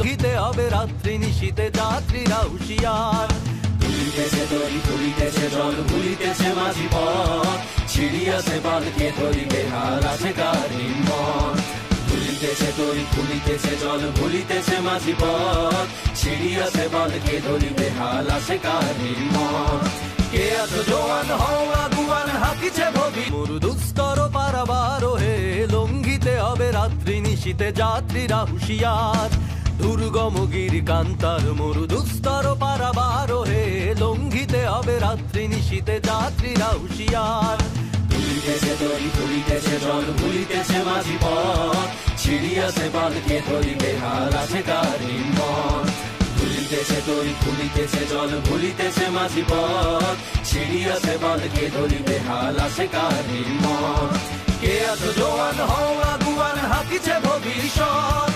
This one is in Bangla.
লিতে হবে রাত্রি নিশীতে যাত্রীরা হুঁশিয়ার। তুলিতেছে তরি তুলিতেছে জল ভুলিতেছে মাঝি পথ, ছিড়িয়াছে বালকে ধরিবে হাল আছে কার হিম্মত। তুলিতেছে তরি তুলিতেছে জল ভুলিতেছে মাঝি পথ, ছিড়িয়াছে বালকে ধরিবে হাল আছে কার হিম্মত। কে আছো জোয়ান হও আগুয়ান হাকিছে ভবি মরু দুস্তর পারাবার হে, লঙ্ঘিতে হবে রাত্রি নিশীতে যাত্রীরা হুঁশিয়ার। দুর্গম গিরি কান্তার মরু দুস্তর পারাবার হে, লঙ্ঘিতে হবে রাত্রি নিশীতে যাত্রীরা হুঁশিয়ার। তুলিতেছে তরি তুলিতেছে জল ভুলিতেছে মাঝি পথ, ছিড়িয়াছে বালকে ধরিবে হাল আছে কার হিম্মত। তুলিতেছে তরি তুলিতেছে জল ভুলিতেছে মাঝি পথ, ছিড়িয়াছে বালকে ধরিবে হাল আছে কার হিম্মত। কে আছো জোয়ান হও আগুয়ান হাকিছে ভবিষ্যৎ।